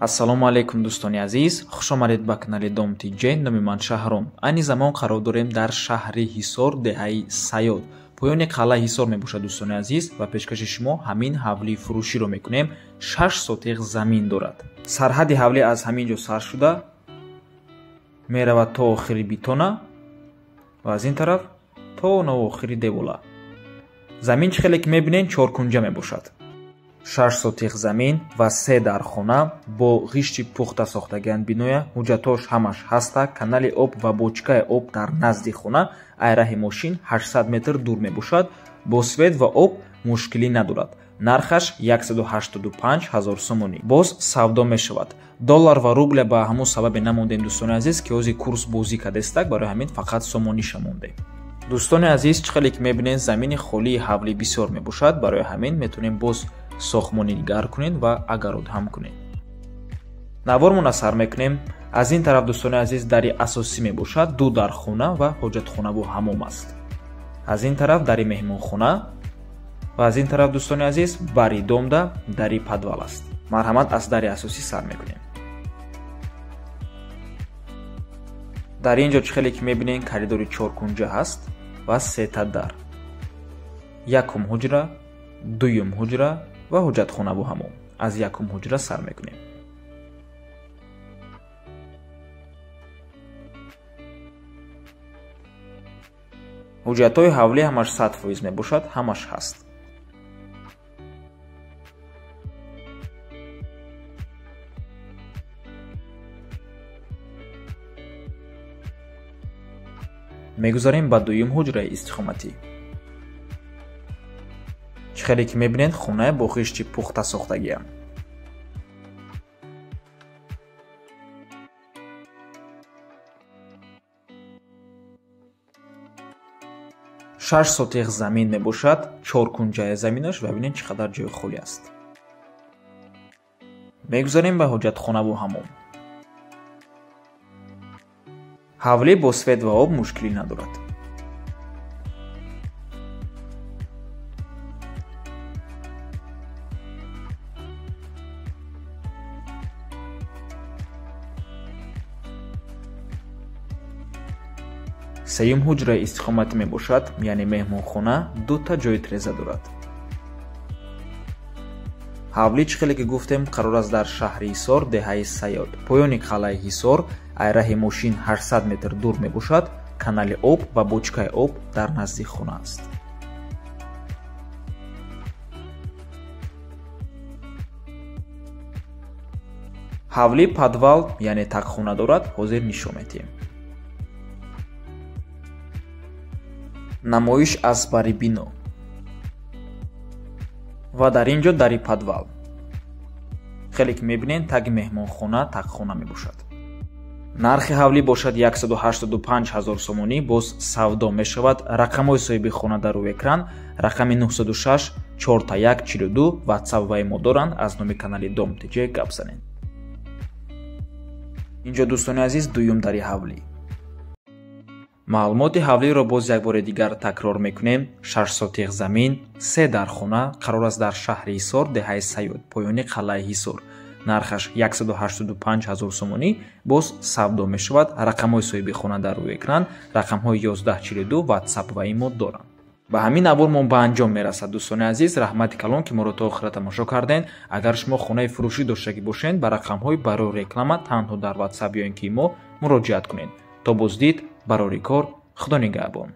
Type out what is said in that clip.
Ассалому алейкум дӯстони азиз, хушомадед ба канали Dom TJ. Номи ман Шаҳром. Айни замон қарор дорем дар шаҳри Ҳисор, деҳаи Саёд. Поёни қалъаи Ҳисор мебошад дӯстони азиз ва пешкаши шумо ҳамин ҳавлии фурӯширо мекунем. 6 сотиқ замин дорад. Сарҳади ҳавлӣ аз ҳамин ҷо сар шуда меравад то охири битона ва аз ин тараф то навохири девола. Замин чӣ хеле ки мебинед 4 кунҷа мебошад. 6 сотиқ замин ва 3 дар хона бо ғишти пухта сохтагианд биноя. ҳуҷҷатош ҳамаш ҳаста. Канали об ва бочкаи об дар назди хона. Айраҳи мошин 800 метр дур мебошад. Бо свет ва об мушкилӣ надорад. Нархаш 185 000 сомонӣ. Боз савдо мешавад. Доллар ва рубля ба ҳамон сабабе намондем дӯстони азиз ки ҳозир курс бозӣ кардестак, барои ҳамин фақат сомониша мондем. дӯстони азиз, чӣ хеле ки мебинед замини холии ҳавлӣ бисёр мебошад, барои ҳамин метавонем боз сохмонӣ нигар кунед ва агарод ҳам кунед. Навормона сар мекунем. Аз ин тараф дӯстони азиз дари асосӣ мебошад. 2 дар хона ва ҳоҷатхонаву ҳаммом аст. Аз ин тараф дари меҳмонхона ва аз ин тараф дӯстони азиз бари домда дари падвал аст. Марҳамат, аз дари асосӣ сар мекунем. дар ин ҷо чӣ хеле ки мебинем коридори 4 кунҷа ҳаст ва 3 та дар. Якум ҳуҷра, дуюм ҳуҷра ва ҳоҷатхонаву ҳаммом. Аз якум ҳуҷра сар мекунем. ҳуҷҷатҳои ҳавлӣ ҳамаш 100% мебошад, ҳамаш ҳаст. мегузарем ба дуюм ҳуҷраи истихоматӣ. чӣ хеле ки мебинед хона бо ғишти пухта сохтагиам. шаш сотиқ замин мебошад, 4 кунҷаи заминаш ва бинед чӣ қадар ҷои холӣ аст. мегузарем ба ҳоҷатхонаву ҳаммом. ҳавлӣ бо свет ва об мушкилӣ надорад. сеюм ҳуҷраи истихоматӣ мебошад, яъне меҳмонхона, 2 та ҷои тиреза дорад. ҳавлӣ чӣ хеле ки гуфтем қарор аст дар шаҳри Ҳисор, деҳаи Саёд. поёни қалъаи Ҳисор, айраҳи мошин 800 метр дур мебошад. Канали об ва бочкаи об дар назди хона аст. ҳавлӣ падвал, яъне тақхона дорад. ҳозир нишон медиҳем. намоиш аз бари бино ва дар ин ҷо дари падвал. хеле ки мебинед таги меҳмонхона тақхона мебошад. нархи ҳавлӣ бошад 185 000 сомонӣ. боз савдо мешавад. рақамҳои соҳиби хона дар рӯи экран. рақами 906 41 42 ватсап ва имо доранд. аз номи канали Dom TJ гап занед. инҷо дӯстони азиз дуюм дари ҳавлӣ. маълумоти ҳавлиро боз якбори дигар такрор мекунем. 6 сотиқ замин, 3 дар хона, қарор аст дар шаҳри Ҳисор, деҳаи Саёд, поёни қалъаи Ҳисор. нархаш 185 000 сомонӣ. боз савдо мешавад. рақамҳои соҳиби хона дар рӯи экран. рақамҳои 1142 ватсап ва имо доранд. ба ҳамин навор мо ба анҷом мерасад дӯстони азиз. раҳмати калон ки моро то охира тамошо карден. агар шумо хонаи фурӯшӣ доштагӣ бошед, ба рақамҳои барои реклама танҳо дар ватсап ё ин ки имо муроҷиат кунед. то боздид барори кор. худо нигаҳбон.